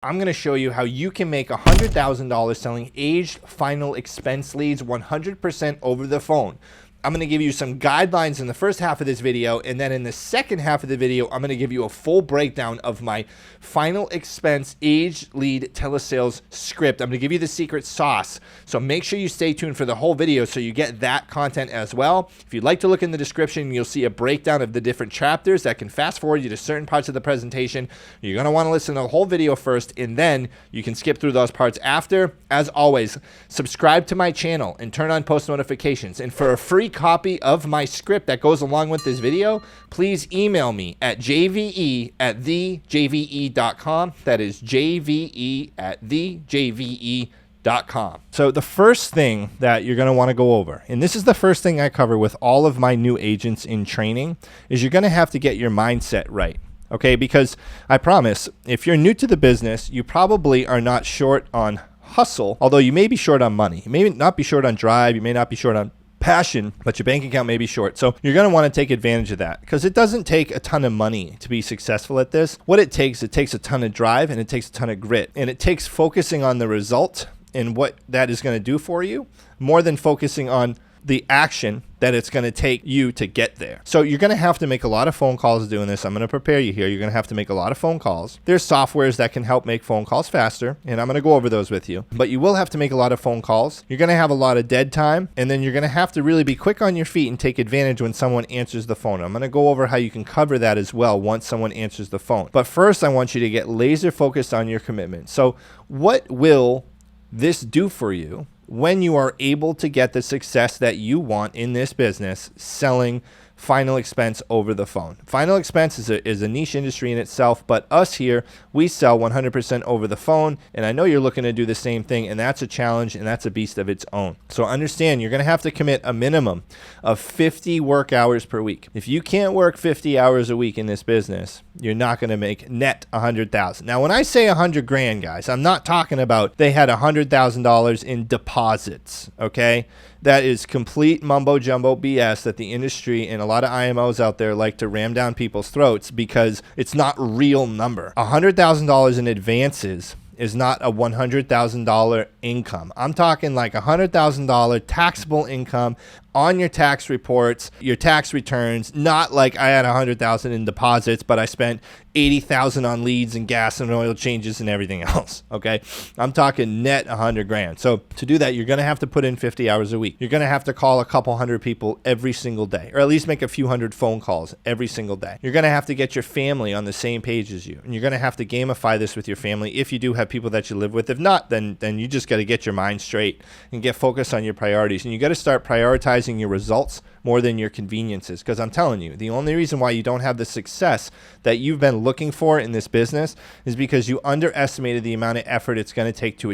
I'm going to show you how you can make $100,000 selling aged final expense leads 100% over the phone. I'm going to give you some guidelines in the first half of this video, and then in the second half of the video, I'm going to give you a full breakdown of my final expense aged lead telesales script. I'm going to give you the secret sauce, so make sure you stay tuned for the whole video so you get that content as well. If you'd like to look in the description, you'll see a breakdown of the different chapters that can fast forward you to certain parts of the presentation. You're going to want to listen to the whole video first, and then you can skip through those parts after. As always, subscribe to my channel and turn on post notifications. And for a free copy of my script that goes along with this video, please email me at jve@thejve.com. That is jve@thejve.com. So the first thing that you're going to want to go over, and this is the first thing I cover with all of my new agents in training, is you're going to have to get your mindset right. Okay, because I promise, if you're new to the business, you probably are not short on hustle, although you may be short on money. You may not be short on drive, you may not be short on passion, but your bank account may be short. So you're going to want to take advantage of that, because it doesn't take a ton of money to be successful at this. What it takes a ton of drive, and it takes a ton of grit, and it takes focusing on the result and what that is going to do for you more than focusing on the action that it's going to take you to get there. So you're going to have to make a lot of phone calls doing this. I'm going to prepare you here. You're going to have to make a lot of phone calls. There's softwares that can help make phone calls faster, and I'm going to go over those with you. But you will have to make a lot of phone calls. You're going to have a lot of dead time, and then you're going to have to really be quick on your feet and take advantage when someone answers the phone. I'm going to go over how you can cover that as well once someone answers the phone. But first, I want you to get laser focused on your commitment. So what will this do for you when you are able to get the success that you want in this business selling final expense over the phone? Final expense is a niche industry in itself, but us here, we sell 100% over the phone, and I know you're looking to do the same thing, and that's a challenge, and that's a beast of its own. So understand, you're going to have to commit a minimum of 50 work hours per week. If you can't work 50 hours a week in this business, you're not going to make net 100,000. Now, when I say 100 grand, guys, I'm not talking about they had $100,000 in deposits, okay? That is complete mumbo jumbo BS that the industry and a lot of IMOs out there like to ram down people's throats, because it's not a real number. $100,000 in advances is not a $100,000 income. I'm talking like $100,000 taxable income on your tax reports, your tax returns, not like I had $100,000 in deposits, but I spent $80,000 on leads and gas and oil changes and everything else. Okay. I'm talking net 100 grand. So to do that, you're going to have to put in 50 hours a week. You're going to have to call a couple hundred people every single day, or at least make a few hundred phone calls every single day. You're going to have to get your family on the same page as you, and you're going to have to gamify this with your family if you do have people that you live with. If not, then you just got to get your mind straight and get focused on your priorities. And you got to start prioritizing your results more than your conveniences, because I'm telling you, the only reason why you don't have the success that you've been looking for in this business is because you underestimated the amount of effort it's going to take to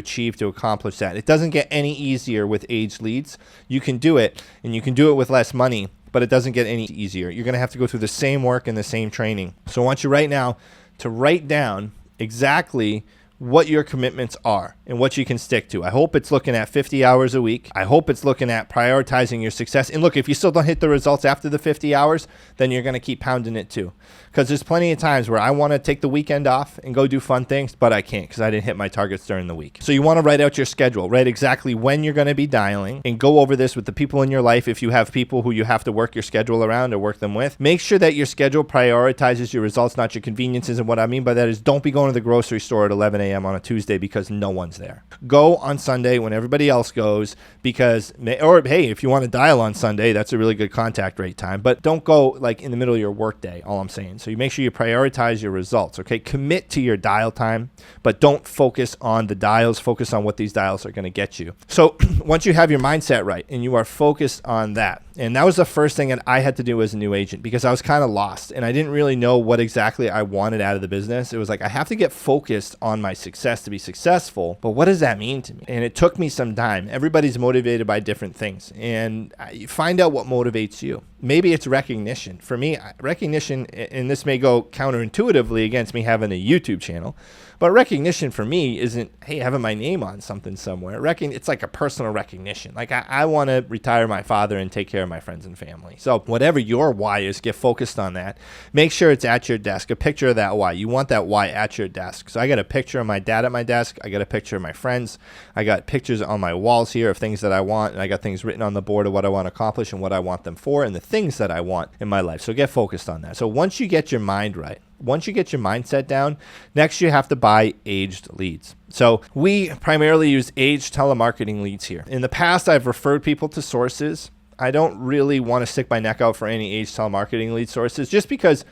accomplish that. It doesn't get any easier with aged leads. You can do it, and you can do it with less money, but it doesn't get any easier. You're going to have to go through the same work and the same training. So I want you right now to write down exactly what your commitments are and what you can stick to. I hope it's looking at 50 hours a week. I hope it's looking at prioritizing your success. And look, if you still don't hit the results after the 50 hours, then you're going to keep pounding it too. Because there's plenty of times where I want to take the weekend off and go do fun things, but I can't because I didn't hit my targets during the week. So you want to write out your schedule, write exactly when you're going to be dialing, and go over this with the people in your life. If you have people who you have to work your schedule around or work them with, make sure that your schedule prioritizes your results, not your conveniences. And what I mean by that is, don't be going to the grocery store at 11 a.m. on a Tuesday because no one's there. Go on Sunday when everybody else goes, because, or hey, if you want to dial on Sunday, that's a really good contact rate time, but don't go like in the middle of your work day, all I'm saying. So you make sure you prioritize your results, okay? Commit to your dial time, but don't focus on the dials, focus on what these dials are going to get you. So once you have your mindset right and you are focused on that, and that was the first thing that I had to do as a new agent, because I was kind of lost and I didn't really know what exactly I wanted out of the business. It was like, I have to get focused on my success to be successful, but what does that mean to me? And it took me some time. Everybody's motivated by different things, and you find out what motivates you. Maybe it's recognition. For me, recognition, and this may go counterintuitively against me having a YouTube channel, but recognition for me isn't, hey, having my name on something somewhere. It's like a personal recognition. Like I want to retire my father and take care of my friends and family. So whatever your why is, get focused on that. Make sure it's at your desk, a picture of that why. You want that why at your desk. So I got a picture of my dad at my desk. I got a picture of my friends. I got pictures on my walls here of things that I want. And I got things written on the board of what I want to accomplish and what I want them for and the things that I want in my life. So get focused on that. So once you get your mind right, once you get your mindset down, next you have to buy aged leads. So we primarily use aged telemarketing leads here. In the past, I've referred people to sources. I don't really want to stick my neck out for any aged telemarketing lead sources just because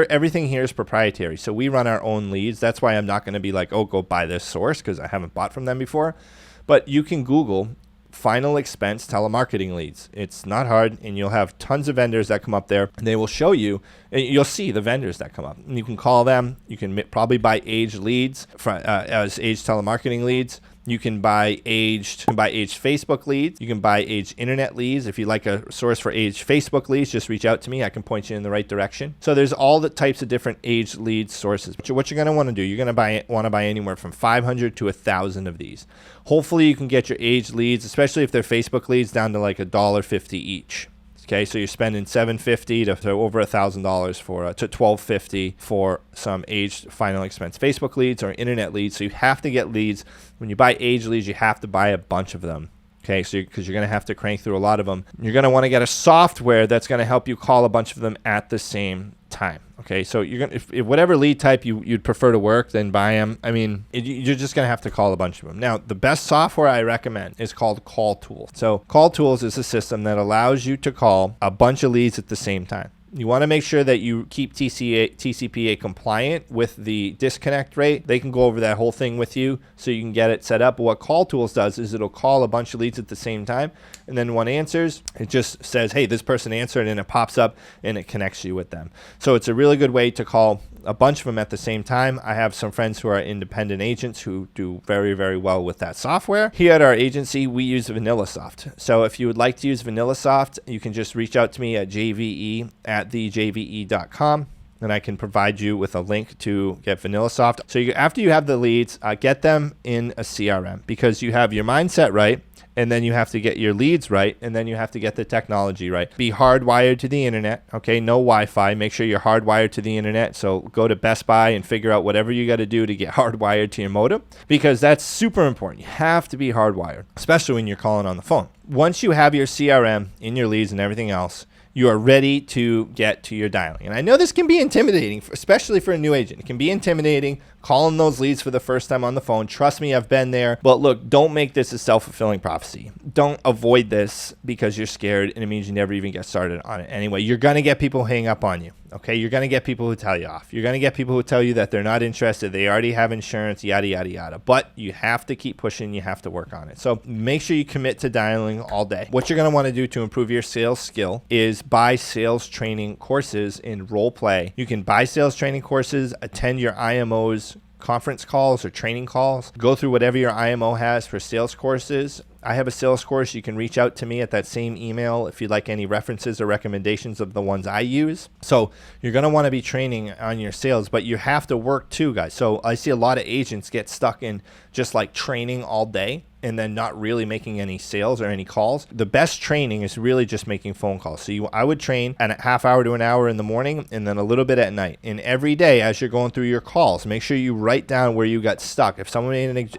everything here is proprietary. So we run our own leads. That's why I'm not going to be like, oh, go buy this source because I haven't bought from them before. But you can Google final expense telemarketing leads. It's not hard, and you'll have tons of vendors that come up there, and they will show you, and you'll see the vendors that come up. And you can call them. You can probably buy aged leads as aged telemarketing leads. You can buy aged Facebook leads. You can buy aged internet leads. If you like a source for aged Facebook leads, just reach out to me. I can point you in the right direction. So there's all the types of different aged lead sources. What you're going to want to do, you're going to want to buy anywhere from 500 to 1,000 of these. Hopefully you can get your aged leads, especially if they're Facebook leads, down to like $1.50 each. Okay, so you're spending $750 to over $1,000 for to $1,250 for some aged final expense Facebook leads or internet leads. So you have to get leads. When you buy aged leads, you have to buy a bunch of them. Okay, so because you're going to have to crank through a lot of them. You're going to want to get a software that's going to help you call a bunch of them at the same time. Okay, so you're going to, if whatever lead type you'd prefer to work, then buy them. I mean, you're just going to have to call a bunch of them. Now, the best software I recommend is called Call Tools. So Call Tools is a system that allows you to call a bunch of leads at the same time. You want to make sure that you keep TCPA compliant with the disconnect rate. They can go over that whole thing with you so you can get it set up. But what Call Tools does is it'll call a bunch of leads at the same time. And then one answers, it just says, hey, this person answered, and it pops up and it connects you with them. So it's a really good way to call a bunch of them at the same time. I have some friends who are independent agents who do very, very well with that software. Here at our agency, we use VanillaSoft. So if you would like to use VanillaSoft, you can just reach out to me at jve@thejve.com, and I can provide you with a link to get VanillaSoft. So after you have the leads, get them in a CRM, because you have your mindset right, and then you have to get your leads right, and then you have to get the technology right. Be hardwired to the internet, okay? No Wi-Fi. Make sure you're hardwired to the internet. So go to Best Buy and figure out whatever you got to do to get hardwired to your modem, because that's super important. You have to be hardwired, especially when you're calling on the phone. Once you have your CRM in your leads and everything else, you are ready to get to your dialing. And I know this can be intimidating, especially for a new agent. It can be intimidating calling those leads for the first time on the phone. Trust me, I've been there. But look, don't make this a self-fulfilling prophecy. Don't avoid this because you're scared and it means you never even get started on it anyway. You're going to get people hang up on you. Okay, you're going to get people who tell you off. You're going to get people who tell you that they're not interested. They already have insurance, yada, yada, yada. But you have to keep pushing. You have to work on it. So make sure you commit to dialing all day. What you're going to want to do to improve your sales skill is buy sales training courses in role play. You can buy sales training courses, attend your IMO's conference calls or training calls, go through whatever your IMO has for sales courses. I have a sales course. You can reach out to me at that same email if you'd like any references or recommendations of the ones I use. So you're going to want to be training on your sales, but you have to work too, guys. So I see a lot of agents get stuck in just like training all day and then not really making any sales or any calls. The best training is really just making phone calls. So I would train at a half hour to an hour in the morning and then a little bit at night. And every day as you're going through your calls, make sure you write down where you got stuck. If someone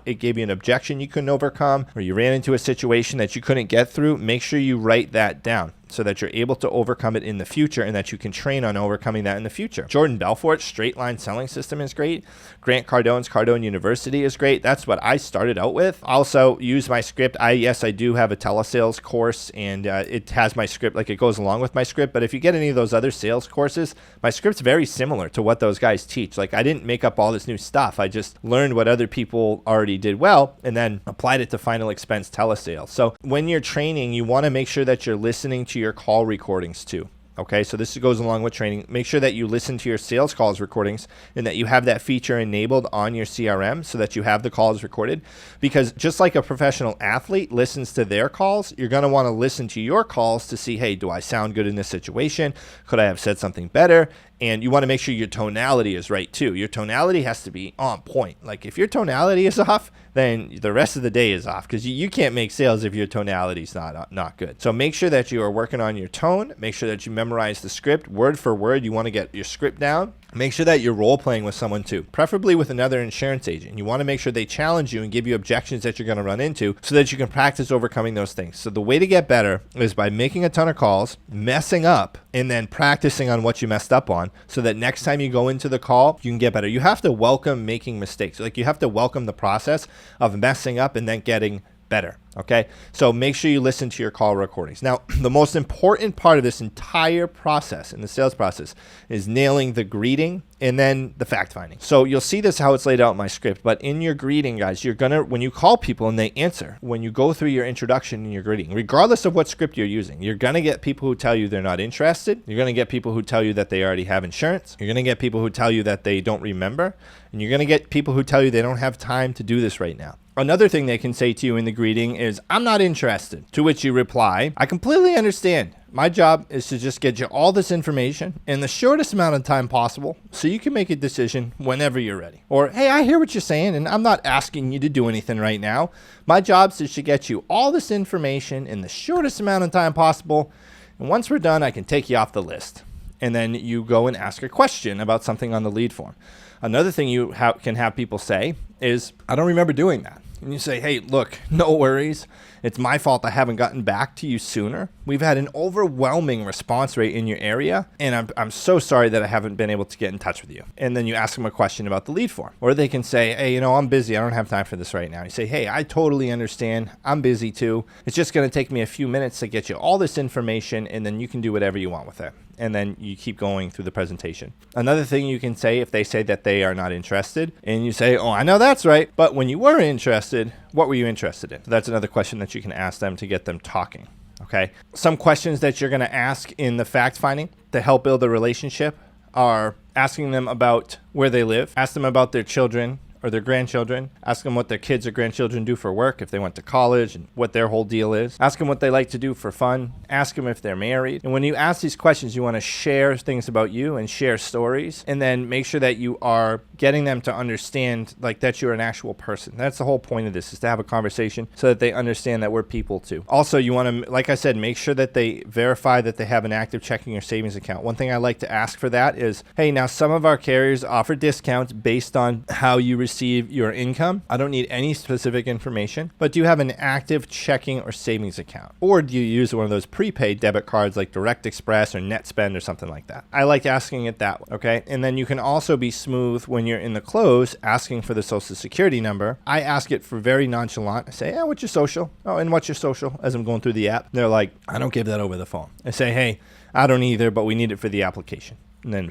gave you an objection you couldn't overcome, or you ran into a situation that you couldn't get through, make sure you write that down so that you're able to overcome it in the future and that you can train on overcoming that in the future. Jordan Belfort's straight line selling system is great. Grant Cardone's Cardone University is great. That's what I started out with. Also use my script. I do have a telesales course, and it has my script, like it goes along with my script. But if you get any of those other sales courses, my script's very similar to what those guys teach. Like I didn't make up all this new stuff. I just learned what other people already did well and then applied it to final expense telesales. So when you're training, you want to make sure that you're listening to your call recordings too. Okay, so this goes along with training. Make sure that you listen to your sales calls recordings and that you have that feature enabled on your CRM so that you have the calls recorded. Because just like a professional athlete listens to their calls, you're going to want to listen to your calls to see, hey, do I sound good in this situation? Could I have said something better? And you want to make sure your tonality is right too. Your tonality has to be on point. Like if your tonality is off, then the rest of the day is off, because you can't make sales if your tonality is not good. So make sure that you are working on your tone. Make sure that you memorize the script word for word. You want to get your script down. Make sure that you're role playing with someone too, preferably with another insurance agent. You want to make sure they challenge you and give you objections that you're going to run into so that you can practice overcoming those things. So the way to get better is by making a ton of calls, messing up, and then practicing on what you messed up on so that next time you go into the call, you can get better. You have to welcome making mistakes. Like you have to welcome the process of messing up and then getting better. Okay, so make sure you listen to your call recordings. Now, the most important part of this entire process in the sales process is nailing the greeting and then the fact finding. So you'll see this how it's laid out in my script, but in your greeting, guys, you're gonna, when you call people and they answer, when you go through your introduction and your greeting, regardless of what script you're using, you're gonna get people who tell you they're not interested. You're gonna get people who tell you that they already have insurance. You're gonna get people who tell you that they don't remember, and you're gonna get people who tell you they don't have time to do this right now. Another thing they can say to you in the greeting is, I'm not interested. To which you reply, I completely understand. My job is to just get you all this information in the shortest amount of time possible so you can make a decision whenever you're ready. Or, hey, I hear what you're saying and I'm not asking you to do anything right now. My job is to get you all this information in the shortest amount of time possible. And once we're done, I can take you off the list. And then you go and ask a question about something on the lead form. Another thing you can have people say is, I don't remember doing that. And you say, hey, look, no worries. It's my fault I haven't gotten back to you sooner. We've had an overwhelming response rate in your area, and I'm so sorry that I haven't been able to get in touch with you. And then you ask them a question about the lead form. Or they can say, hey, I'm busy. I don't have time for this right now. You say, hey, I totally understand. I'm busy too. It's just going to take me a few minutes to get you all this information, and then you can do whatever you want with it. And then you keep going through the presentation. Another thing you can say if they say that they are not interested, and you say, oh, I know that's right, but when you were interested, what were you interested in? So that's another question that you can ask them to get them talking. Okay. Some questions that you're going to ask in the fact finding to help build a relationship are asking them about where they live, ask them about their children or their grandchildren, ask them what their kids or grandchildren do for work, if they went to college and what their whole deal is, ask them what they like to do for fun, ask them if they're married. And when you ask these questions, you want to share things about you and share stories, and then make sure that you are getting them to understand like that you're an actual person. That's the whole point of this, is to have a conversation so that they understand that we're people too. Also, you want to, like I said, make sure that they verify that they have an active checking or savings account. One thing I like to ask for that is, hey, now some of our carriers offer discounts based on how you receive your income. I don't need any specific information, but do you have an active checking or savings account? Or do you use one of those prepaid debit cards like Direct Express or NetSpend or something like that? I like asking it that way, okay? And then you can also be smooth when you're in the close asking for the social security number. I ask it for very nonchalant. I say, what's your social? Oh, and what's your social? As I'm going through the app. They're like, I don't give that over the phone. I say, hey, I don't either, but we need it for the application. And then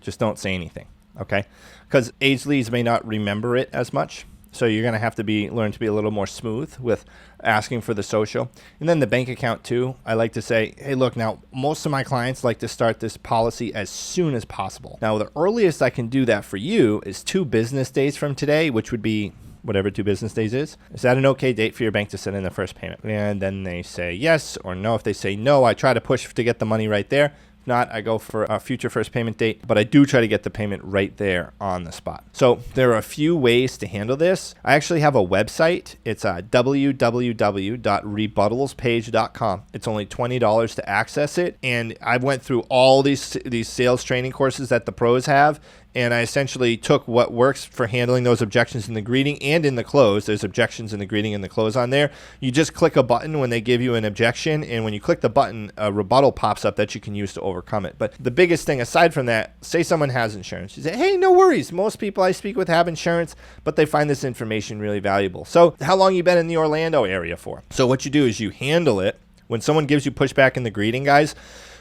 just don't say anything. Okay, because age leads may not remember it as much, so you're going to have to learn to be a little more smooth with asking for the social. And then the bank account too. I like to say, hey, look, now most of my clients like to start this policy as soon as possible. Now the earliest I can do that for you is 2 business days from today, which would be whatever 2 business days is. Is that an okay date for your bank to send in the first payment? And then they say yes or no. If they say no, I try to push to get the money right there. Not, I go for a future first payment date, but I do try to get the payment right there on the spot. So there are a few ways to handle this. I actually have a website. It's www.rebuttalspage.com. It's only $20 to access it. And I went through all these sales training courses that the pros have. And I essentially took what works for handling those objections in the greeting and in the close. There's objections in the greeting and the close on there. You just click a button when they give you an objection. And when you click the button, a rebuttal pops up that you can use to overcome it. But the biggest thing aside from that, say someone has insurance. You say, hey, no worries. Most people I speak with have insurance, but they find this information really valuable. So how long you been in the Orlando area for? So what you do is you handle it. When someone gives you pushback in the greeting, guys,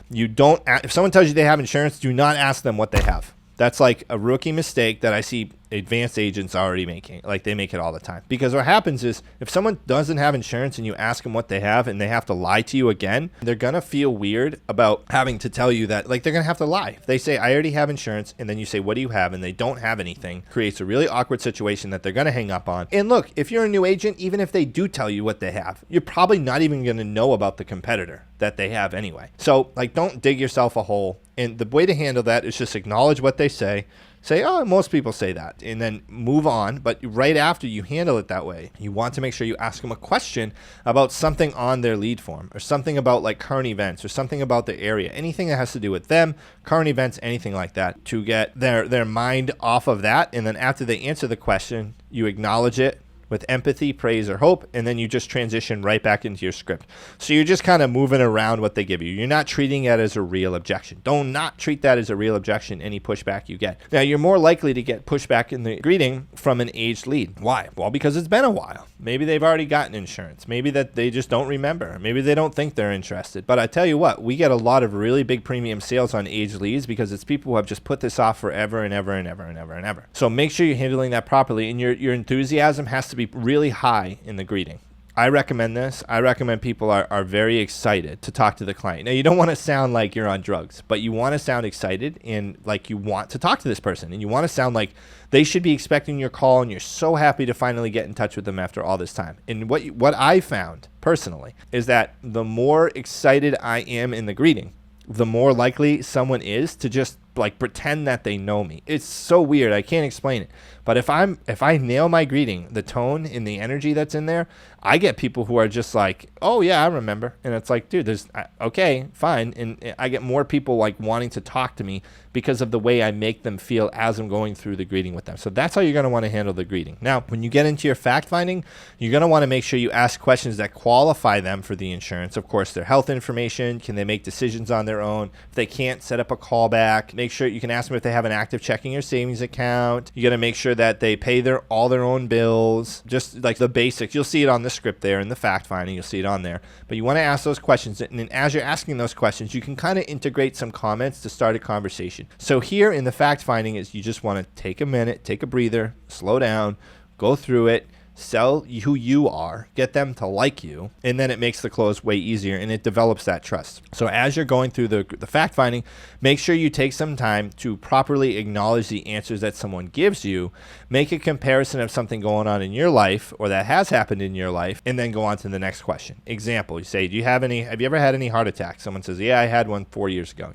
you don't, if someone tells you they have insurance, do not ask them what they have. That's like a rookie mistake that I see advanced agents already making. Like, they make it all the time. Because what happens is, if someone doesn't have insurance and you ask them what they have and they have to lie to you again, they're going to feel weird about having to tell you that. Like, they're going to have to lie. If they say, I already have insurance, and then you say, what do you have? And they don't have anything, creates a really awkward situation that they're going to hang up on. And look, if you're a new agent, even if they do tell you what they have, you're probably not even going to know about the competitor that they have anyway. So, like, don't dig yourself a hole. And the way to handle that is just acknowledge what they say. Say, oh, most people say that, and then move on. But right after you handle it that way, you want to make sure you ask them a question about something on their lead form, or something about like current events, or something about the area, anything that has to do with them, current events, anything like that, to get their mind off of that. And then after they answer the question, you acknowledge it with empathy, praise, or hope, and then you just transition right back into your script. So you're just kind of moving around what they give you. You're not treating it as a real objection. Don't not treat that as a real objection, any pushback you get. Now, you're more likely to get pushback in the greeting from an aged lead. Why? Well, because it's been a while. Maybe they've already gotten insurance. Maybe that they just don't remember. Maybe they don't think they're interested. But I tell you what, we get a lot of really big premium sales on aged leads because it's people who have just put this off forever and ever and ever and ever and ever. So make sure you're handling that properly, and your enthusiasm has to be really high in the greeting. I recommend this. I recommend people are very excited to talk to the client. Now, you don't want to sound like you're on drugs, but you want to sound excited and like you want to talk to this person, and you want to sound like they should be expecting your call and you're so happy to finally get in touch with them after all this time. And what I found personally is that the more excited I am in the greeting, the more likely someone is to just like pretend that they know me. It's so weird. I can't explain it. But if I nail my greeting, the tone and the energy that's in there, I get people who are just like, oh yeah, I remember. And it's like, dude, okay, fine. And I get more people like wanting to talk to me because of the way I make them feel as I'm going through the greeting with them. So that's how you're going to want to handle the greeting. Now, when you get into your fact finding, you're going to want to make sure you ask questions that qualify them for the insurance. Of course, their health information. Can they make decisions on their own? If they can't, set up a callback. Make sure you can ask them if they have an active checking or savings account. You got to make sure that they pay all their own bills, just like the basics. You'll see it on the script there in the fact finding. You'll see it on there. But you want to ask those questions, and then as you're asking those questions, you can kind of integrate some comments to start a conversation. So here in the fact finding is you just want to take a minute, take a breather, slow down, go through it, sell who you are, get them to like you, and then it makes the close way easier and it develops that trust. So as you're going through the fact finding, make sure you take some time to properly acknowledge the answers that someone gives you, make a comparison of something going on in your life or that has happened in your life, and then go on to the next question. Example, you say, have you ever had any heart attacks? Someone says, yeah, I had one 4 years ago.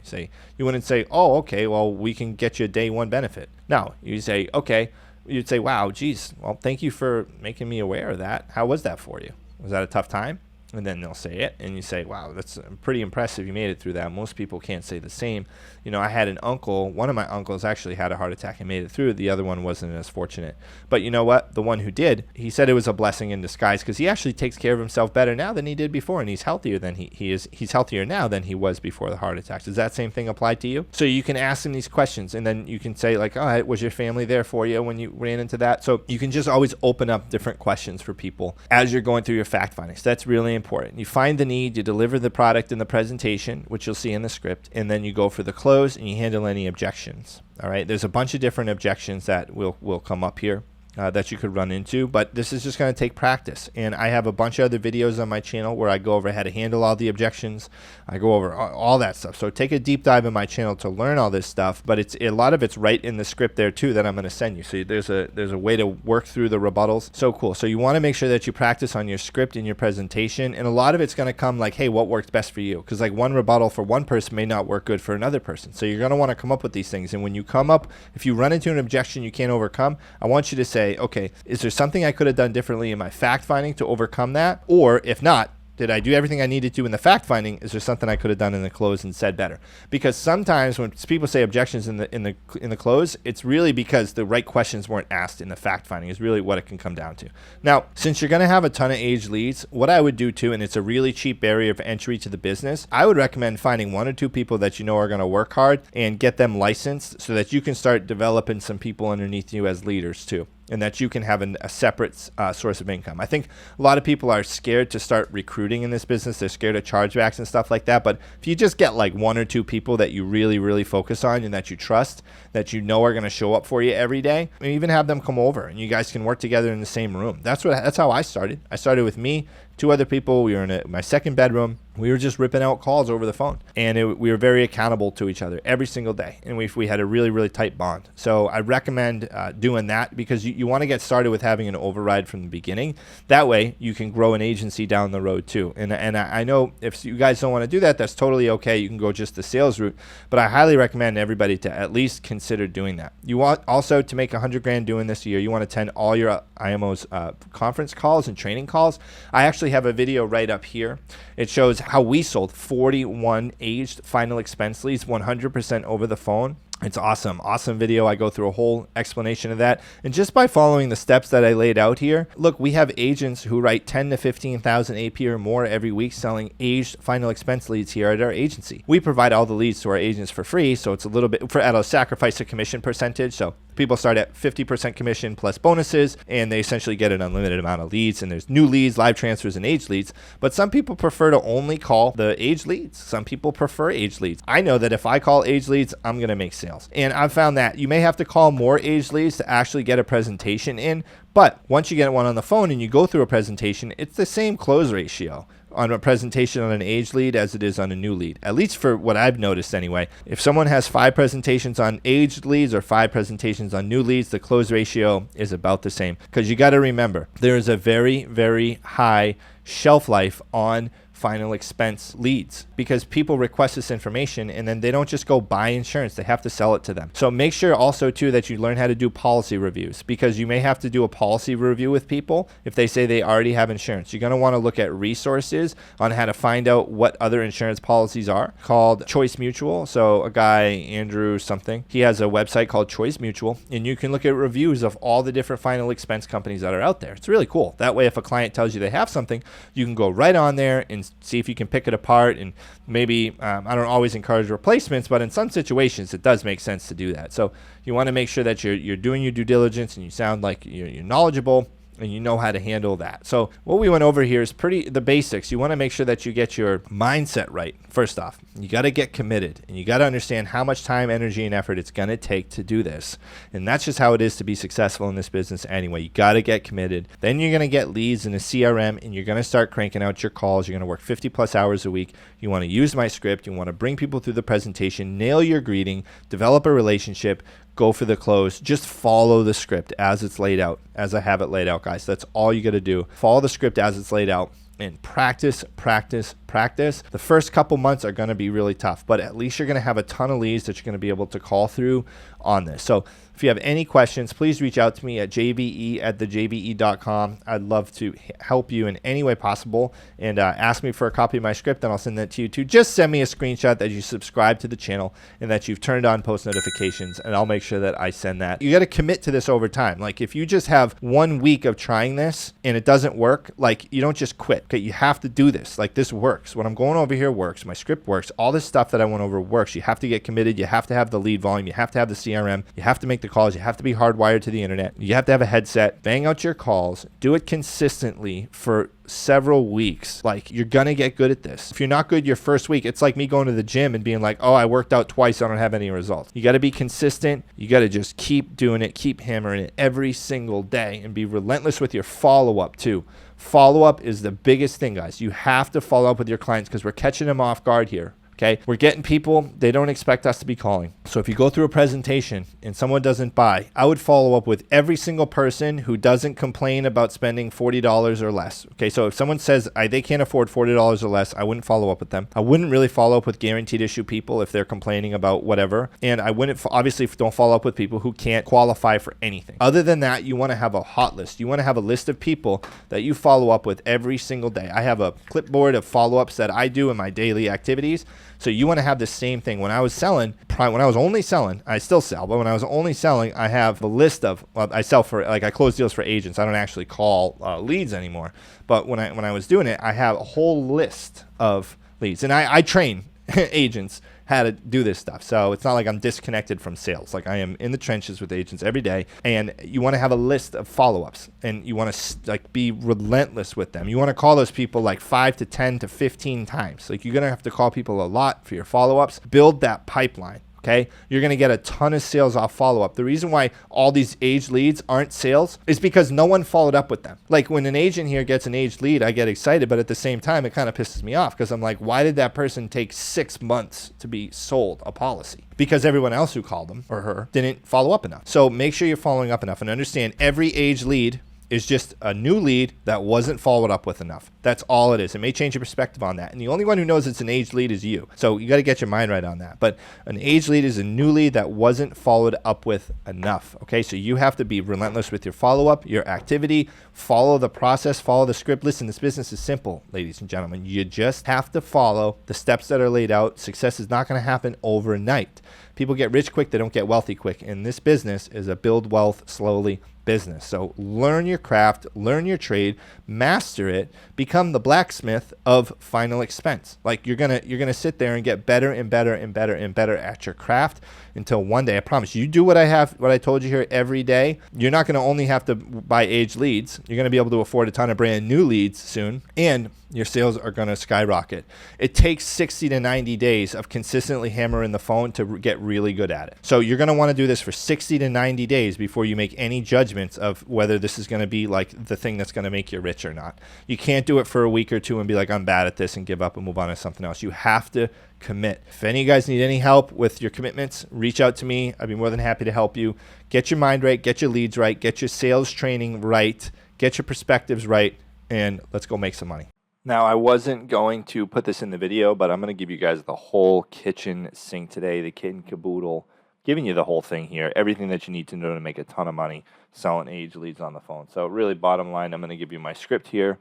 You wouldn't say, oh, okay, well, we can get you a day one benefit. No, you say, okay. You'd say, wow, geez, well, thank you for making me aware of that. How was that for you? Was that a tough time? And then they'll say it, and you say, wow, that's pretty impressive. You made it through that. Most people can't say the same. You know, I had an uncle. One of my uncles actually had a heart attack and made it through. The other one wasn't as fortunate. But you know what? The one who did, he said it was a blessing in disguise because he actually takes care of himself better now than he did before, and he's healthier than he's healthier now than he was before the heart attack. Does that same thing apply to you? So you can ask him these questions, and then you can say like, oh, was your family there for you when you ran into that? So you can just always open up different questions for people as you're going through your fact findings. That's really important. You find the need, you deliver the product in the presentation, which you'll see in the script, and then you go for the close and you handle any objections. All right, there's a bunch of different objections that will come up here that you could run into, but this is just going to take practice. And I have a bunch of other videos on my channel where I go over how to handle all the objections. I go over all that stuff. So take a deep dive in my channel to learn all this stuff, but a lot of it's right in the script there too that I'm going to send you. So there's a way to work through the rebuttals. So cool. So you want to make sure that you practice on your script and your presentation, and a lot of it's going to come like, hey, what works best for you? Because like one rebuttal for one person may not work good for another person. So you're going to want to come up with these things. And when you come up, if you run into an objection you can't overcome, I want you to say, okay, is there something I could have done differently in my fact finding to overcome that? Or if not, did I do everything I needed to in the fact finding? Is there something I could have done in the close and said better? Because sometimes when people say objections in the close, it's really because the right questions weren't asked in the fact finding is really what it can come down to. Now, since you're going to have a ton of aged leads, what I would do too, and it's a really cheap barrier of entry to the business, I would recommend finding 1 or 2 people that you know are going to work hard and get them licensed so that you can start developing some people underneath you as leaders too. and that you can have a separate source of income. I think a lot of people are scared to start recruiting in this business. They're scared of chargebacks and stuff like that. But if you just get like 1 or 2 people that you really, really focus on and that you trust, that you know are going to show up for you every day, and even have them come over and you guys can work together in the same room. That's how I started. I started with me, 2 other people. We were in my second bedroom. We were just ripping out calls over the phone, and we were very accountable to each other every single day, and we had a really, really tight bond. So I recommend doing that, because you want to get started with having an override from the beginning. That way you can grow an agency down the road too. And I know if you guys don't want to do that, that's totally okay. You can go just the sales route, but I highly recommend everybody to at least consider doing that. You want also to make $100,000 doing this a year. You want to attend all your IMO's conference calls and training calls. I actually have a video right up here. It shows how we sold 41 aged final expense leads 100% over the phone. It's awesome. Awesome video. I go through a whole explanation of that. And just by following the steps that I laid out here, look, we have agents who write 10 to 15,000 AP or more every week selling aged final expense leads here at our agency. We provide all the leads to our agents for free, so it's a little bit at a sacrifice of commission percentage. So people start at 50% commission plus bonuses, and they essentially get an unlimited amount of leads. And there's new leads, live transfers, and aged leads. But some people prefer to only call the aged leads. Some people prefer aged leads. I know that if I call aged leads, I'm going to make sales. And I've found that you may have to call more aged leads to actually get a presentation in. But once you get one on the phone and you go through a presentation, it's the same close ratio on a presentation on an aged lead as it is on a new lead, at least for what I've noticed anyway. If someone has 5 presentations on aged leads or 5 presentations on new leads, the close ratio is about the same, because you got to remember there is a very, very high shelf life on final expense leads, because people request this information and then they don't just go buy insurance, they have to sell it to them. So make sure also too that you learn how to do policy reviews, because you may have to do a policy review with people if they say they already have insurance. You're going to want to look at resources on how to find out what other insurance policies are, called Choice Mutual. So a guy, Andrew something, he has a website called Choice Mutual, and you can look at reviews of all the different final expense companies that are out there. It's really cool. That way if a client tells you they have something, you can go right on there and see if you can pick it apart. And maybe I don't always encourage replacements, but in some situations it does make sense to do that. So you want to make sure that you're doing your due diligence and you sound like you're knowledgeable and you know how to handle that. So what we went over here is the basics. You want to make sure that you get your mindset right. First off, you got to get committed, and you got to understand how much time, energy, and effort it's going to take to do this. And that's just how it is to be successful in this business anyway. You got to get committed. Then you're going to get leads in a CRM, and you're going to start cranking out your calls. You're going to work 50 plus hours a week. You want to use my script. You want to bring people through the presentation, nail your greeting, develop a relationship, go for the close. Just follow the script as it's laid out, as I have it laid out, guys. That's all you got to do. Follow the script as it's laid out and practice, practice, practice. The first couple months are going to be really tough, but at least you're going to have a ton of leads that you're going to be able to call through on this. So if you have any questions, please reach out to me at jve@thejve.com. I'd love to help you in any way possible, and ask me for a copy of my script, and I'll send that to you too. Just send me a screenshot that you subscribe to the channel and that you've turned on post notifications, and I'll make sure that I send that. You got to commit to this over time. Like if you just have 1 week of trying this and it doesn't work, like you don't just quit. Okay, you have to do this. Like this works. What I'm going over here works. My script works. All this stuff that I went over works. You have to get committed. You have to have the lead volume. You have to have the CRM. You have to make the calls. You have to be hardwired to the internet. You have to have a headset. Bang out your calls. Do it consistently for several weeks. Like you're gonna get good at this. If you're not good your first week, it's like me going to the gym and being like, oh, I worked out twice, I don't have any results. You got to be consistent. You got to just keep doing it, keep hammering it every single day, and be relentless with your follow-up too. Follow-up is the biggest thing, guys. You have to follow up with your clients, because we're catching them off guard here. Okay, we're getting people, they don't expect us to be calling. So if you go through a presentation and someone doesn't buy, I would follow up with every single person who doesn't complain about spending $40 or less. Okay, so if someone says they can't afford $40 or less, I wouldn't follow up with them. I wouldn't really follow up with guaranteed issue people if they're complaining about whatever. And I wouldn't, obviously, don't follow up with people who can't qualify for anything. Other than that, you want to have a hot list. You want to have a list of people that you follow up with every single day. I have a clipboard of follow-ups that I do in my daily activities. So you want to have the same thing. When I was only selling, I still sell, but when I was only selling, I have a list of, I sell for, like I close deals for agents. I don't actually call leads anymore. But when I was doing it, I have a whole list of leads. And I train agents how to do this stuff. So it's not like I'm disconnected from sales. Like I am in the trenches with agents every day, and you want to have a list of follow-ups, and you want to like be relentless with them. You want to call those people like 5 to 10 to 15 times. Like you're going to have to call people a lot for your follow-ups. Build that pipeline. Okay, you're going to get a ton of sales off follow-up. The reason why all these aged leads aren't sales is because no one followed up with them. Like when an agent here gets an aged lead, I get excited, but at the same time, it kind of pisses me off because I'm like, why did that person take 6 months to be sold a policy? Because everyone else who called him or her didn't follow up enough. So make sure you're following up enough and understand every aged lead is just a new lead that wasn't followed up with enough. That's all it is. It may change your perspective on that. And the only one who knows it's an aged lead is you. So you got to get your mind right on that. But an aged lead is a new lead that wasn't followed up with enough. Okay, so you have to be relentless with your follow-up, your activity, follow the process, follow the script. Listen, this business is simple, ladies and gentlemen. You just have to follow the steps that are laid out. Success is not going to happen overnight. People get rich quick, they don't get wealthy quick. And this business is a build wealth slowly business. So learn your craft, learn your trade, master it, become the blacksmith of final expense. Like you're gonna sit there and get better and better and better and better at your craft until one day, I promise you do what I told you here every day. You're not gonna only have to buy aged leads. You're gonna be able to afford a ton of brand new leads soon, and your sales are going to skyrocket. It takes 60 to 90 days of consistently hammering the phone to get really good at it. So you're going to want to do this for 60 to 90 days before you make any judgments of whether this is going to be like the thing that's going to make you rich or not. You can't do it for a week or two and be like, I'm bad at this, and give up and move on to something else. You have to commit. If any of you guys need any help with your commitments, reach out to me. I'd be more than happy to help you. Get your mind right, get your leads right, get your sales training right, get your perspectives right, and let's go make some money. Now, I wasn't going to put this in the video, but I'm going to give you guys the whole kitchen sink today, the kit and caboodle, giving you the whole thing here, everything that you need to know to make a ton of money selling aged leads on the phone. So really, bottom line, I'm going to give you my script here,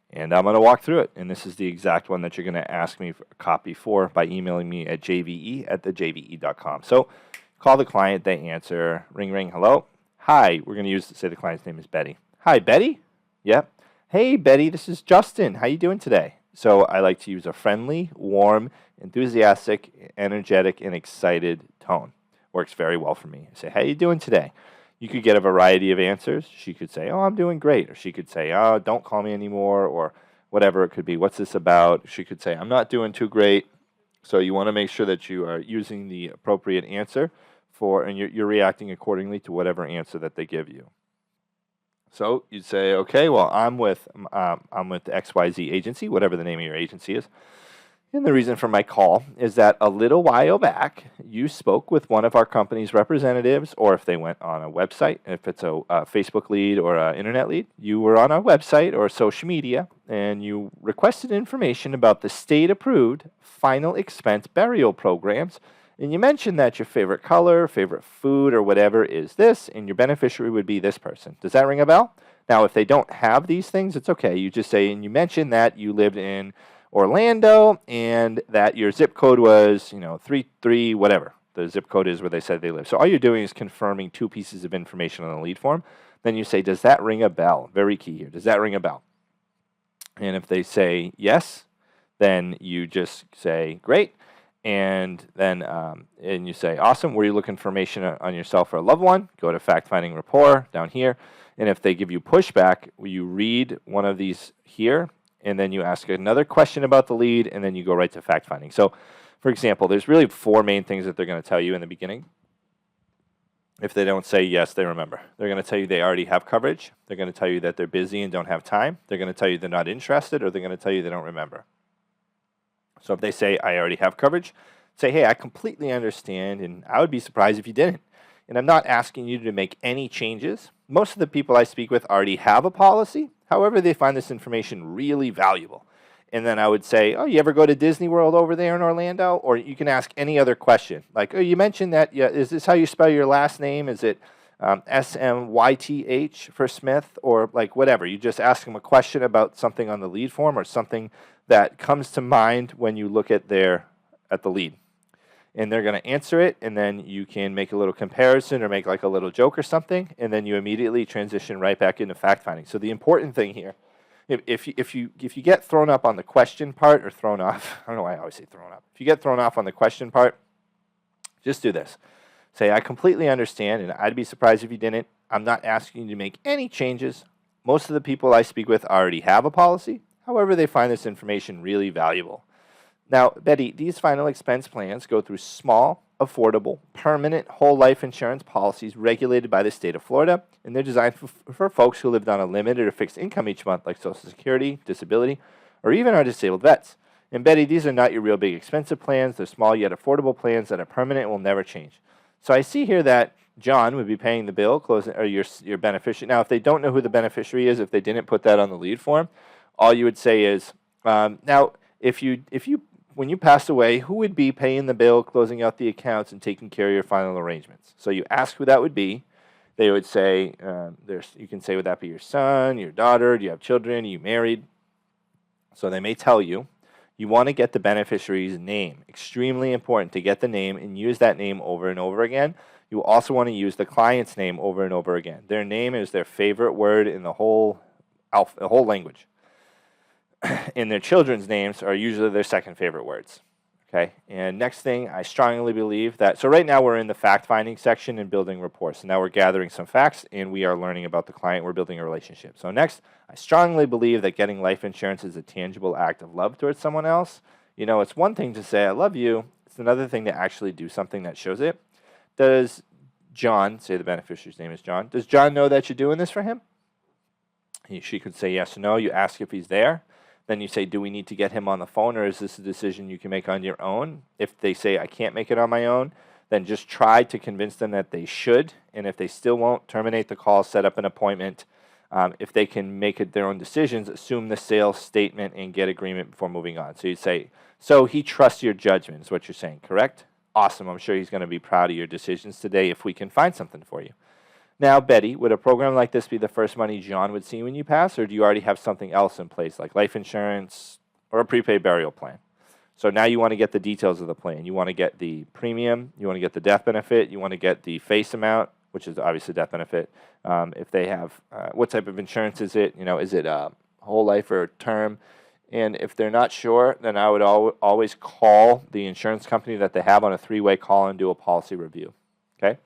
and I'm going to walk through it. And this is the exact one that you're going to ask me for a copy for by emailing me at jve@thejve.com. So call the client, they answer, ring, ring, hello. Hi, we're going to say the client's name is Betty. Hi, Betty? Yep. Hey, Betty, this is Justin. How you doing today? So I like to use a friendly, warm, enthusiastic, energetic, and excited tone. Works very well for me. I say, how you doing today? You could get a variety of answers. She could say, oh, I'm doing great. Or she could say, oh, don't call me anymore, or whatever it could be. What's this about? She could say, I'm not doing too great. So you want to make sure that you are using the appropriate answer and you're reacting accordingly to whatever answer that they give you. So you'd say, okay, well, I'm with XYZ agency, whatever the name of your agency is. And the reason for my call is that a little while back, you spoke with one of our company's representatives, or if they went on a website, if it's a Facebook lead or an internet lead, you were on a website or social media, and you requested information about the state-approved final expense burial programs. And you mentioned that your favorite color, favorite food, or whatever is this, and your beneficiary would be this person. Does that ring a bell? Now, if they don't have these things, it's okay. You just say, and you mentioned that you lived in Orlando and that your zip code was, 33 whatever. The zip code is where they said they live. So all you're doing is confirming two pieces of information on the lead form. Then you say, does that ring a bell? Very key here. Does that ring a bell? And if they say yes, then you just say, great. And then and you say, awesome, were you looking for information on yourself or a loved one? Go to Fact Finding Rapport down here. And if they give you pushback, you read one of these here, and then you ask another question about the lead, and then you go right to fact finding. So, for example, there's really 4 main things that they're going to tell you in the beginning. If they don't say yes, they remember. They're going to tell you they already have coverage. They're going to tell you that they're busy and don't have time. They're going to tell you they're not interested, or they're going to tell you they don't remember. So if they say, I already have coverage, say, hey, I completely understand, and I would be surprised if you didn't. And I'm not asking you to make any changes. Most of the people I speak with already have a policy. However, they find this information really valuable. And then I would say, oh, you ever go to Disney World over there in Orlando? Or you can ask any other question. Like, oh, you mentioned that, yeah, is this how you spell your last name? Is it S-M-Y-T-H for Smith? Or like whatever. You just ask them a question about something on the lead form or something that comes to mind when you look at the lead. And they're going to answer it, and then you can make a little comparison or make like a little joke or something, and then you immediately transition right back into fact-finding. So the important thing here if you get thrown up on the question part or thrown off, I don't know why I always say thrown up. If you get thrown off on the question part, just do this. Say, I completely understand, and I'd be surprised if you didn't. I'm not asking you to make any changes. Most of the people I speak with already have a policy. However, they find this information really valuable. Now, Betty, these final expense plans go through small, affordable, permanent whole life insurance policies regulated by the state of Florida, and they're designed for folks who lived on a limited or fixed income each month, like Social Security, disability, or even our disabled vets. And Betty, these are not your real big expensive plans. They're small yet affordable plans that are permanent and will never change. So I see here that John would be paying the bill, or your beneficiary. Now, if they don't know who the beneficiary is, if they didn't put that on the lead form, all you would say is, now, when you passed away, who would be paying the bill, closing out the accounts, and taking care of your final arrangements? So you ask who that would be. They would say, you can say, would that be your son, your daughter? Do you have children? Are you married? So they may tell you. You want to get the beneficiary's name. Extremely important to get the name and use that name over and over again. You also want to use the client's name over and over again. Their name is their favorite word in the whole language. And their children's names are usually their second favorite words. Okay. And next thing, I strongly believe that. So right now we're in the fact-finding section and building rapport. So now we're gathering some facts and we are learning about the client. We're building a relationship. So next, I strongly believe that getting life insurance is a tangible act of love towards someone else. You know, it's one thing to say I love you. It's another thing to actually do something that shows it. Does John, say the beneficiary's name is John, does John know that you're doing this for him? She could say yes or no. You ask if he's there. Then you say, do we need to get him on the phone, or is this a decision you can make on your own? If they say, I can't make it on my own, then just try to convince them that they should. And if they still won't, terminate the call, set up an appointment. If they can make it their own decisions, assume the sales statement and get agreement before moving on. So you'd say, so he trusts your judgment is what you're saying, correct? Awesome. I'm sure he's going to be proud of your decisions today if we can find something for you. Now, Betty, would a program like this be the first money John would see when you pass, or do you already have something else in place, like life insurance or a prepaid burial plan? So now you want to get the details of the plan. You want to get the premium. You want to get the death benefit. You want to get the face amount, which is obviously death benefit. If they have, what type of insurance is it? You know, is it a whole life or term? And if they're not sure, then I would always call the insurance company that they have on a 3-way call and do a policy review. Okay?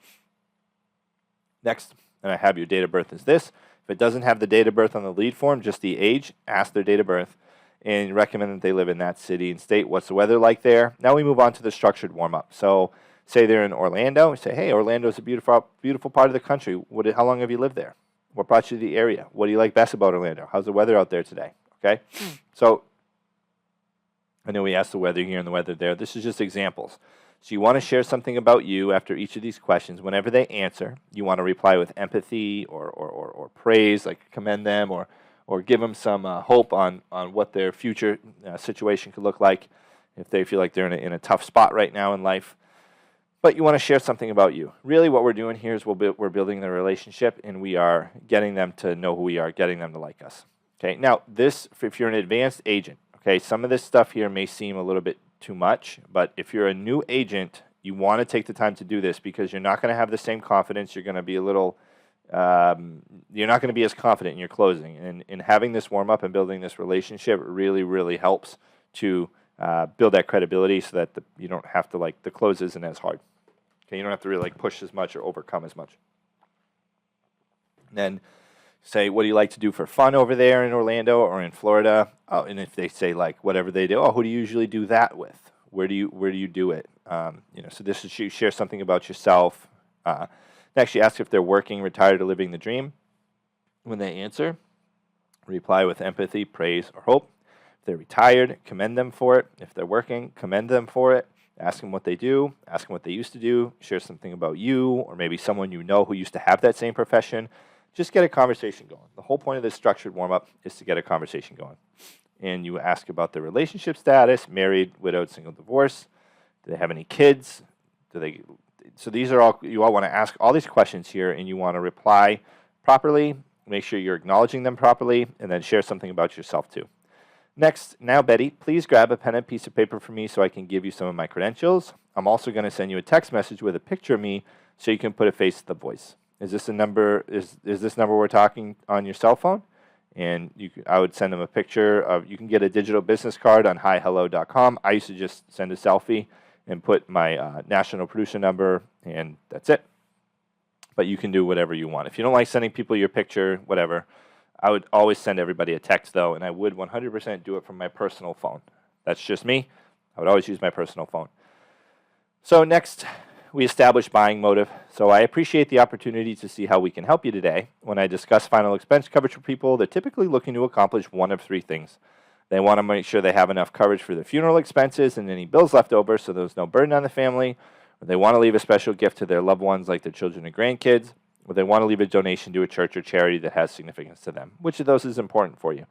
Next, and I have your date of birth is this. If it doesn't have the date of birth on the lead form, just the age, ask their date of birth, and recommend that they live in that city and state. What's the weather like there? Now we move on to the structured warm-up. So say they're in Orlando. We say, hey, Orlando's a beautiful part of the country. How long have you lived there? What brought you to the area? What do you like best about Orlando? How's the weather out there today? Okay? So I know we asked the weather here and the weather there. This is just examples. So you want to share something about you after each of these questions. Whenever they answer, you want to reply with empathy or praise, like commend them or give them some hope on what their future situation could look like if they feel like they're in a tough spot right now in life. But you want to share something about you. Really what we're doing here is we're building the relationship, and we are getting them to know who we are, getting them to like us. Okay. Now, if you're an advanced agent, okay, some of this stuff here may seem a little bit too much, but if you're a new agent, you want to take the time to do this because you're not going to have the same confidence. You're going to be you're not going to be as confident in your closing. And in having this warm up and building this relationship really, really helps to build that credibility so that you don't have to, the close isn't as hard. Okay, you don't have to really push as much or overcome as much. And then say, what do you like to do for fun over there in Orlando or in Florida? Oh, and if they say whatever they do, who do you usually do that with? Where do you do it? So this is you share something about yourself. Next, you ask if they're working, retired, or living the dream. When they answer, reply with empathy, praise, or hope. If they're retired, commend them for it. If they're working, commend them for it. Ask them what they do. Ask them what they used to do. Share something about you or maybe someone you know who used to have that same profession. Just get a conversation going. The whole point of this structured warm-up is to get a conversation going. And you ask about their relationship status, married, widowed, single, divorced. Do they have any kids? So these are all, you all want to ask all these questions here, and you want to reply properly, make sure you're acknowledging them properly, and then share something about yourself too. Next, now Betty, please grab a pen and piece of paper for me so I can give you some of my credentials. I'm also going to send you a text message with a picture of me so you can put a face to the voice. Is this a number? Is this number we're talking on your cell phone? and I would send them a picture of, you can get a digital business card on hihello.com. I used to just send a selfie and put my national producer number, and that's it. But you can do whatever you want. If you don't like sending people your picture, whatever, I would always send everybody a text, though, and I would 100% do it from my personal phone. That's just me. I would always use my personal phone. So next, we establish buying motive. So I appreciate the opportunity to see how we can help you today. When I discuss final expense coverage for people, they're typically looking to accomplish one of three things. They want to make sure they have enough coverage for their funeral expenses and any bills left over so there's no burden on the family. Or they want to leave a special gift to their loved ones like their children and grandkids. Or they want to leave a donation to a church or charity that has significance to them. Which of those is important for you?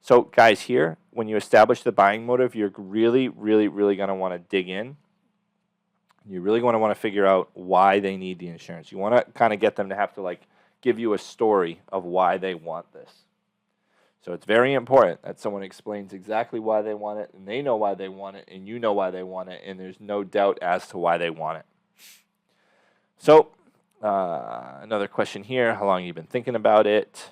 So guys, here, when you establish the buying motive, you're really, really, really going to want to dig in. You really want to figure out why they need the insurance. You want to kind of get them to have to give you a story of why they want this. So it's very important that someone explains exactly why they want it, and they know why they want it, and you know why they want it, and there's no doubt as to why they want it. So another question here, how long have you been thinking about it?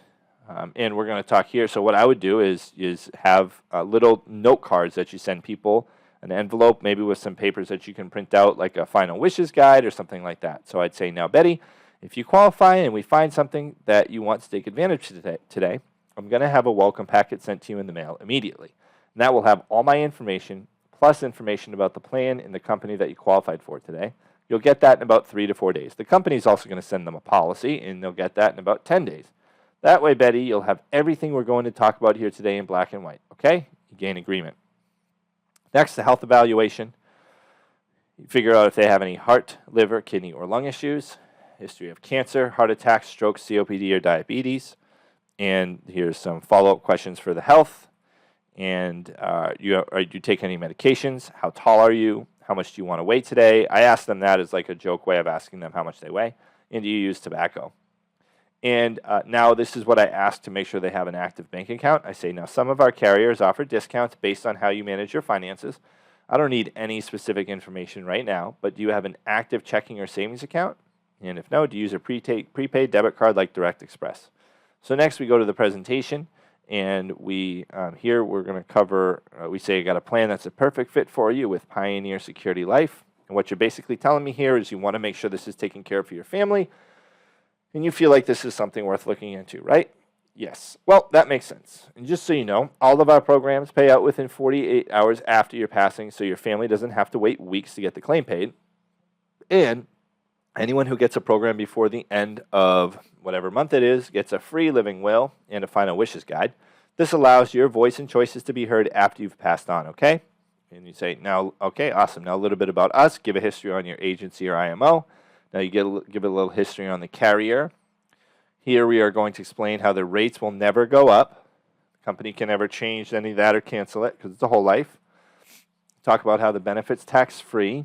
And we're going to talk here. So what I would do is have little note cards that you send people, an envelope maybe with some papers that you can print out, like a final wishes guide or something like that. So I'd say, now, Betty, if you qualify and we find something that you want to take advantage of today, I'm going to have a welcome packet sent to you in the mail immediately. And that will have all my information, plus information about the plan and the company that you qualified for today. You'll get that in about 3 to 4 days. The company's also going to send them a policy, and they'll get that in about 10 days. That way, Betty, you'll have everything we're going to talk about here today in black and white, okay? You gain agreement. Next, the health evaluation. You figure out if they have any heart, liver, kidney, or lung issues, history of cancer, heart attack, stroke, COPD, or diabetes. And here's some follow-up questions for the health. And do you take any medications? How tall are you? How much do you want to weigh today? I ask them that as like a joke way of asking them how much they weigh. And do you use tobacco? And now this is what I ask to make sure they have an active bank account. I say, now some of our carriers offer discounts based on how you manage your finances. I don't need any specific information right now, but do you have an active checking or savings account? And if no, do you use a prepaid debit card like Direct Express? So next we go to the presentation, and here we're going to cover, we say you got a plan that's a perfect fit for you with Pioneer Security Life. And what you're basically telling me here is you want to make sure this is taken care of for your family, and you feel like this is something worth looking into, right? Yes. Well, that makes sense. And just so you know, all of our programs pay out within 48 hours after your passing, so your family doesn't have to wait weeks to get the claim paid. And anyone who gets a program before the end of whatever month it is gets a free living will and a final wishes guide. This allows your voice and choices to be heard after you've passed on, okay? And you say, now, okay, awesome. Now a little bit about us. Give a history on your agency or IMO. Now you give a little history on the carrier. Here we are going to explain how the rates will never go up. The company can never change any of that or cancel it because it's a whole life. Talk about how the benefit's tax-free.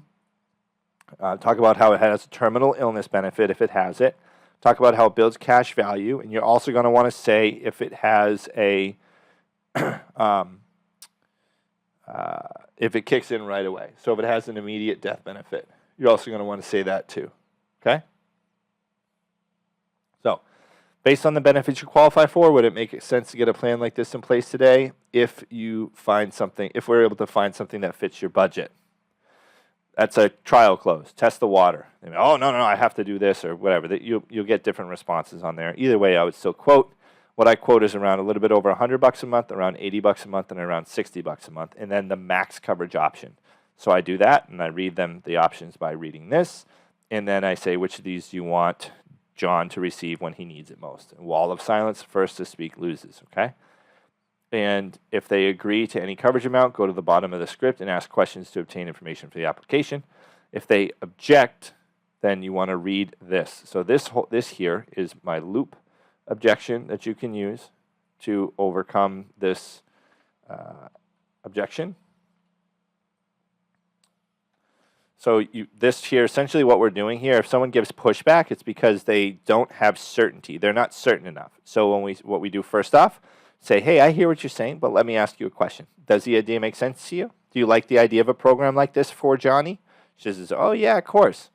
Talk about how it has a terminal illness benefit if it has it. Talk about how it builds cash value. And you're also going to want to say if it has a, if it kicks in right away. So if it has an immediate death benefit, you're also going to want to say that too. Okay? So, based on the benefits you qualify for, would it make sense to get a plan like this in place today if we're able to find something that fits your budget? That's a trial close. Test the water. Oh, no, I have to do this or whatever. You'll get different responses on there. Either way, I would still quote. What I quote is around a little bit over $100 a month, around $80 a month, and around $60 a month, and then the max coverage option. So I do that, and I read them the options by reading this, and then I say, which of these do you want John to receive when he needs it most? Wall of silence, first to speak loses, okay? And if they agree to any coverage amount, go to the bottom of the script and ask questions to obtain information for the application. If they object, then you want to read this. So this here is my loop objection that you can use to overcome this objection. So this here, essentially what we're doing here, if someone gives pushback, it's because they don't have certainty. They're not certain enough. So what we do first off, say, hey, I hear what you're saying, but let me ask you a question. Does the idea make sense to you? Do you like the idea of a program like this for Johnny? She says, oh, yeah, of course.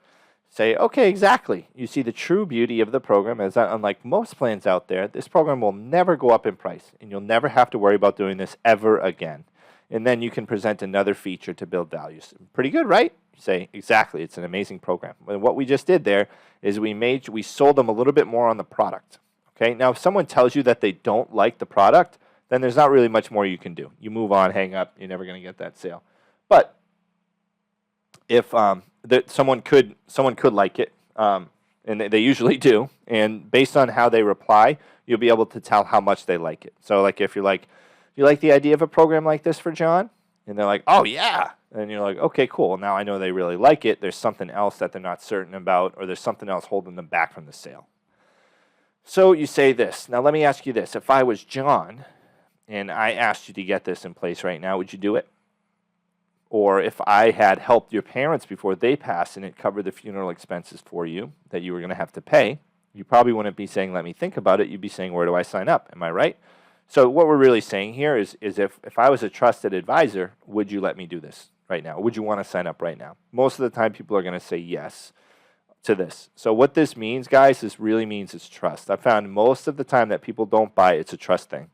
Say, okay, exactly. You see the true beauty of the program is that unlike most plans out there, this program will never go up in price, and you'll never have to worry about doing this ever again. And then you can present another feature to build values. Pretty good, right? You say, exactly. It's an amazing program. And what we just did there is we sold them a little bit more on the product. Okay. Now, if someone tells you that they don't like the product, then there's not really much more you can do. You move on, hang up. You're never going to get that sale. But if someone could like it, and they usually do, and based on how they reply, you'll be able to tell how much they like it. So, like, if you're like, you like the idea of a program like this for John? And they're like, oh, yeah. And you're like, okay, cool. Now I know they really like it. There's something else that they're not certain about, or there's something else holding them back from the sale. So you say this. Now let me ask you this. If I was John and I asked you to get this in place right now, would you do it? Or if I had helped your parents before they passed and it covered the funeral expenses for you that you were going to have to pay, you probably wouldn't be saying, let me think about it. You'd be saying, where do I sign up? Am I right? So what we're really saying here is if I was a trusted advisor, would you let me do this right now? Would you want to sign up right now? Most of the time, people are going to say yes to this. So what this means, guys, this really means it's trust. I found most of the time that people don't buy, it's a trust thing.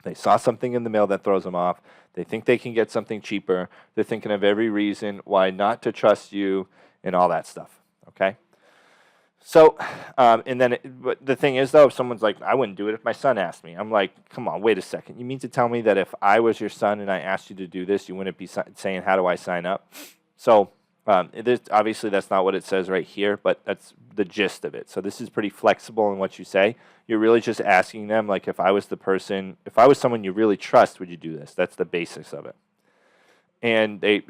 They saw something in the mail that throws them off. They think they can get something cheaper. They're thinking of every reason why not to trust you and all that stuff, okay? So, and then, but the thing is, though, if someone's like, I wouldn't do it if my son asked me. I'm like, come on, wait a second. You mean to tell me that if I was your son and I asked you to do this, you wouldn't be saying, how do I sign up? So, obviously, that's not what it says right here, but that's the gist of it. So this is pretty flexible in what you say. You're really just asking them, like, if I was someone you really trust, would you do this? That's the basics of it. And they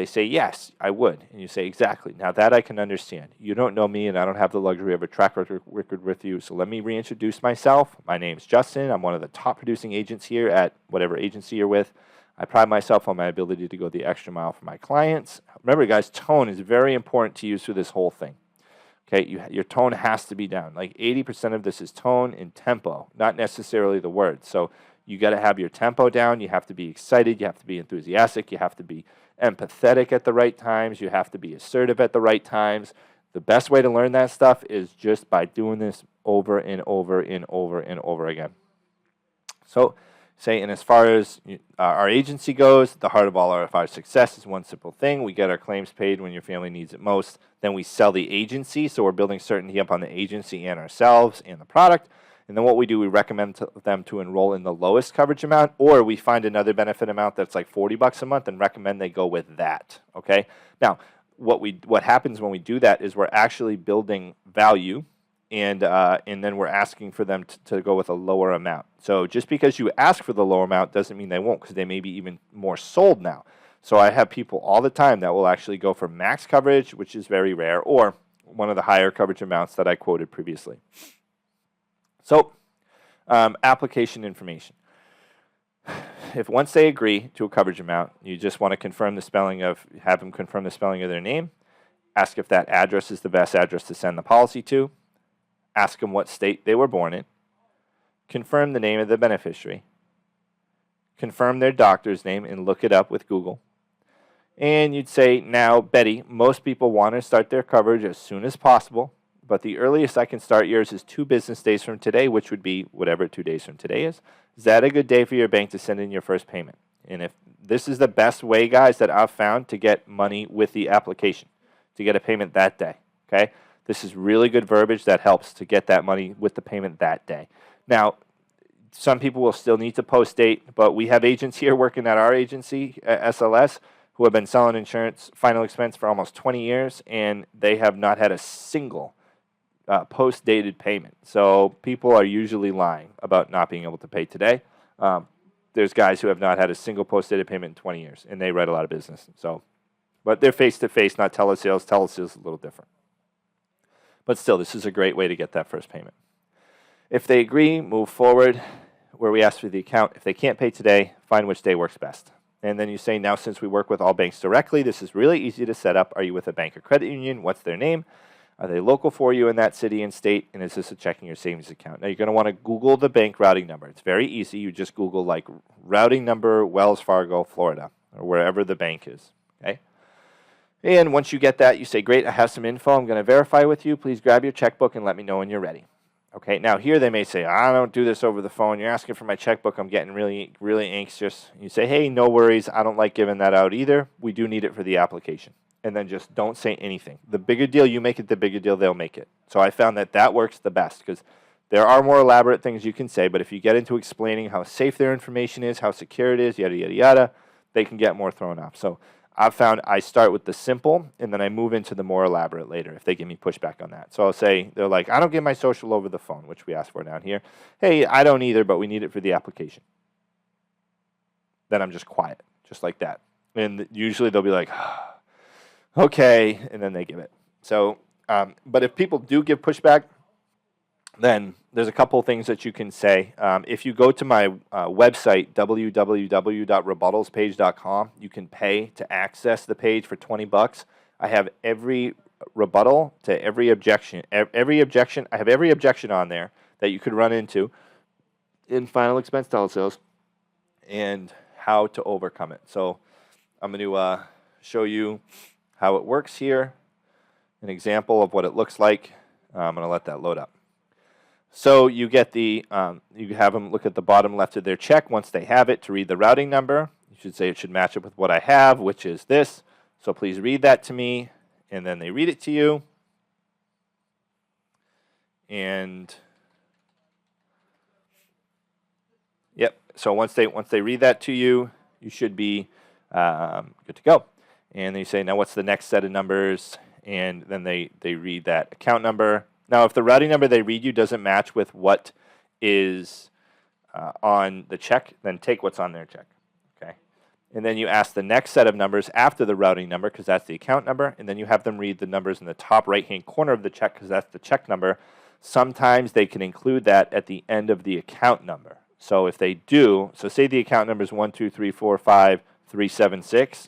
say, yes, I would. And you say, exactly. Now that I can understand. You don't know me, and I don't have the luxury of a track record with you. So let me reintroduce myself. My name's Justin. I'm one of the top producing agents here at whatever agency you're with. I pride myself on my ability to go the extra mile for my clients. Remember, guys, tone is very important to use through this whole thing. Okay, your tone has to be down. Like 80% of this is tone and tempo, not necessarily the words. So you got to have your tempo down. You have to be excited. You have to be enthusiastic. You have to be empathetic at the right times. You have to be assertive at the right times. The best way to learn that stuff is just by doing this over and over and over and over again. So, and as far as our agency goes, the heart of all of our success is one simple thing. We get our claims paid when your family needs it most. Then we sell the agency. So we're building certainty up on the agency and ourselves and the product. And then what we do, we recommend them to enroll in the lowest coverage amount, or we find another benefit amount that's like $40 a month and recommend they go with that. Okay. Now, what happens when we do that is we're actually building value, and then we're asking for them to go with a lower amount. So just because you ask for the lower amount doesn't mean they won't, because they may be even more sold now. So I have people all the time that will actually go for max coverage, which is very rare, or one of the higher coverage amounts that I quoted previously. So, application information. If once they agree to a coverage amount, you just want to have them confirm the spelling of their name, ask if that address is the best address to send the policy to, ask them what state they were born in, confirm the name of the beneficiary, confirm their doctor's name and look it up with Google. And you'd say, now, Betty, most people want to start their coverage as soon as possible, but the earliest I can start yours is 2 business days from today, which would be whatever 2 days from today is. Is that a good day for your bank to send in your first payment? And if this is the best way, guys, that I've found to get money with the application, to get a payment that day, okay? This is really good verbiage that helps to get that money with the payment that day. Now, some people will still need to post date, but we have agents here working at our agency, SLS, who have been selling insurance final expense for almost 20 years, and they have not had a single post-dated payment. So people are usually lying about not being able to pay today. There's guys who have not had a single post-dated payment in 20 years, and they write a lot of business. So, but they're face-to-face, not telesales. Telesales is a little different. But still, this is a great way to get that first payment. If they agree, move forward where we ask for the account. If they can't pay today, find which day works best. And then you say, now since we work with all banks directly, this is really easy to set up. Are you with a bank or credit union? What's their name? Are they local for you in that city and state? And is this a checking or savings account? Now, you're going to want to Google the bank routing number. It's very easy. You just Google, like, routing number, Wells Fargo, Florida, or wherever the bank is, okay? And once you get that, you say, great, I have some info. I'm going to verify with you. Please grab your checkbook and let me know when you're ready. Okay, now here they may say, I don't do this over the phone. You're asking for my checkbook. I'm getting really, really anxious. You say, hey, no worries. I don't like giving that out either. We do need it for the application. And then just don't say anything. The bigger deal you make it, the bigger deal they'll make it. So I found that that works the best because there are more elaborate things you can say, but if you get into explaining how safe their information is, how secure it is, yada, yada, yada, they can get more thrown off. So I've found I start with the simple, and then I move into the more elaborate later if they give me pushback on that. So I'll say, they're like, I don't give my social over the phone, which we asked for down here. Hey, I don't either, but we need it for the application. Then I'm just quiet, just like that. And usually they'll be like, okay, and then they give it. So, but if people do give pushback, then there's a couple of things that you can say. If you go to my website, www.rebuttalspage.com, you can pay to access the page for $20. I have every rebuttal to every objection. I have every objection on there that you could run into in final expense telesales and how to overcome it. So I'm going to show you how it works here, an example of what it looks like. I'm going to let that load up. So you get the, you have them look at the bottom left of their check once they have it to read the routing number. You should say it should match up with what I have, which is this. So please read that to me, and then they read it to you. And yep, so once they read that to you, you should be good to go. And then you say, now what's the next set of numbers? And then they read that account number. Now, if the routing number they read you doesn't match with what is on the check, then take what's on their check, okay? And then you ask the next set of numbers after the routing number because that's the account number, and then you have them read the numbers in the top right-hand corner of the check because that's the check number. Sometimes they can include that at the end of the account number. So if they do, so say the account number is 12345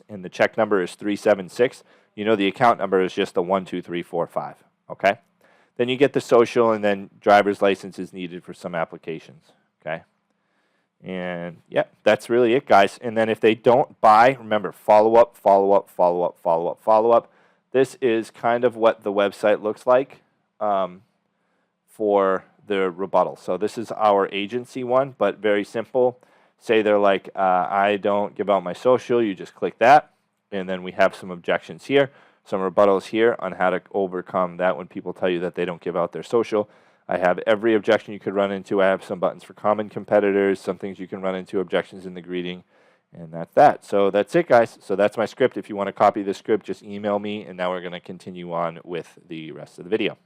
and the check number is 376, you know the account number is just the 12345, okay? Then you get the social, and then driver's license is needed for some applications, okay? And, yeah, that's really it, guys. And then if they don't buy, remember, follow up, follow up, follow up, follow up, follow up. This is kind of what the website looks like for the rebuttal. So this is our agency one, but very simple. Say they're like, I don't give out my social. You just click that, and then we have some objections here. Some rebuttals here on how to overcome that when people tell you that they don't give out their social. I have every objection you could run into. I have some buttons for common competitors, some things you can run into, objections in the greeting, and that's that. So that's it, guys. So that's my script. If you want to copy the script, just email me, and now we're going to continue on with the rest of the video.